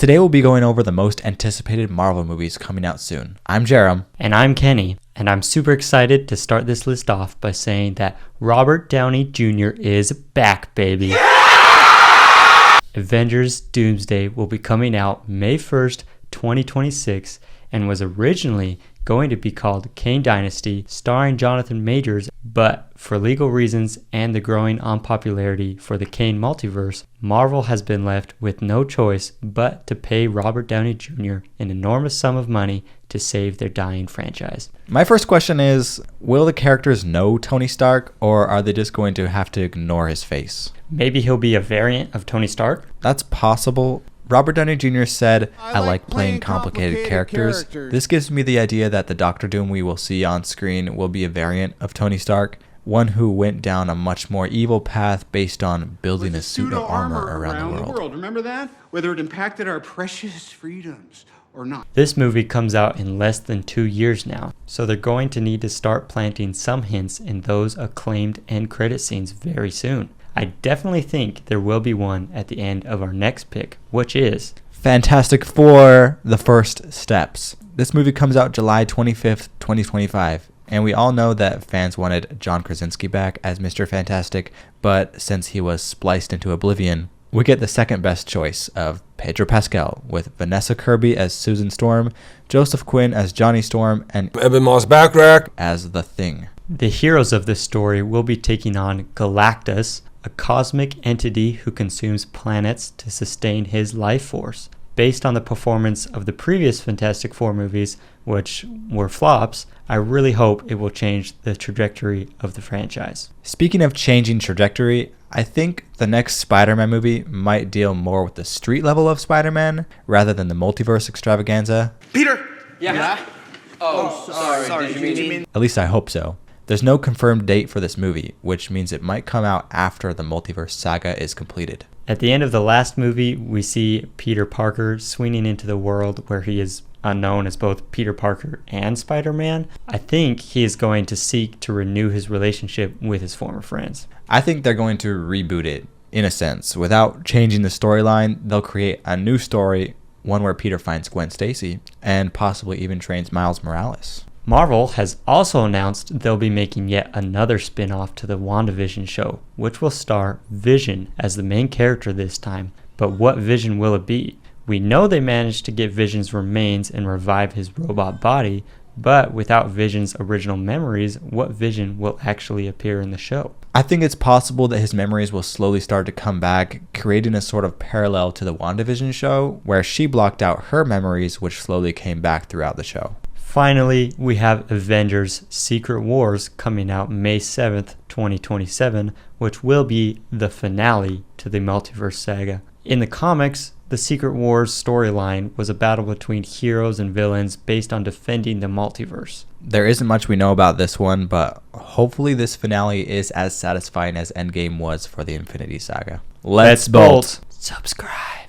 Today we'll be going over the most anticipated Marvel movies coming out soon. I'm Jerem. And I'm Kenny. And I'm super excited to start this list off by saying that Robert Downey Jr. is back, baby. Yeah! Avengers Doomsday will be coming out May 1st, 2026, and was originally going to be called Kane Dynasty, starring Jonathan Majors, but for legal reasons and the growing unpopularity for the Kane multiverse, Marvel has been left with no choice but to pay Robert Downey Jr. an enormous sum of money to save their dying franchise. My first question is, will the characters know Tony Stark, or are they just going to have to ignore his face? Maybe he'll be a variant of Tony Stark? That's possible. Robert Downey Jr. said, I like playing complicated characters. This gives me the idea that the Doctor Doom we will see on screen will be a variant of Tony Stark, one who went down a much more evil path based on building a suit of armor around the world. Remember that? Whether it impacted our precious freedoms or not. This movie comes out in less than 2 years now, so they're going to need to start planting some hints in those acclaimed end credit scenes very soon. I definitely think there will be one at the end of our next pick, which is Fantastic Four: The First Steps. This movie comes out July 25th, 2025, and we all know that fans wanted John Krasinski back as Mr. Fantastic, but since he was spliced into oblivion, we get the second best choice of Pedro Pascal, with Vanessa Kirby as Susan Storm, Joseph Quinn as Johnny Storm, and Eben Moss Backrack as The Thing. The heroes of this story will be taking on Galactus, a cosmic entity who consumes planets to sustain his life force. Based on the performance of the previous Fantastic Four movies, which were flops, I really hope it will change the trajectory of the franchise. Speaking of changing trajectory, I think the next SpiderMan movie might deal more with the street level of Spider-Man rather than the multiverse extravaganza. Peter! Yeah? Oh, sorry. Did you mean? At least I hope so. There's no confirmed date for this movie, which means it might come out after the multiverse saga is completed. At the end of the last movie, we see Peter Parker swinging into the world where he is unknown as both Peter Parker and Spider-Man. I think he is going to seek to renew his relationship with his former friends. I think they're going to reboot it, in a sense. Without changing the storyline, they'll create a new story, one where Peter finds Gwen Stacy, and possibly even trains Miles Morales. Marvel has also announced they'll be making yet another spin-off to the WandaVision show, which will star Vision as the main character this time. But what Vision will it be? We know they managed to get Vision's remains and revive his robot body, but without Vision's original memories, what Vision will actually appear in the show? I think it's possible that his memories will slowly start to come back, creating a sort of parallel to the WandaVision show, where she blocked out her memories, which slowly came back throughout the show. Finally, we have Avengers Secret Wars coming out May 7th, 2027, which will be the finale to the multiverse saga. In the comics, the Secret Wars storyline was a battle between heroes and villains based on defending the multiverse. There isn't much we know about this one, but hopefully this finale is as satisfying as Endgame was for the Infinity Saga. Let's bolt! Subscribe!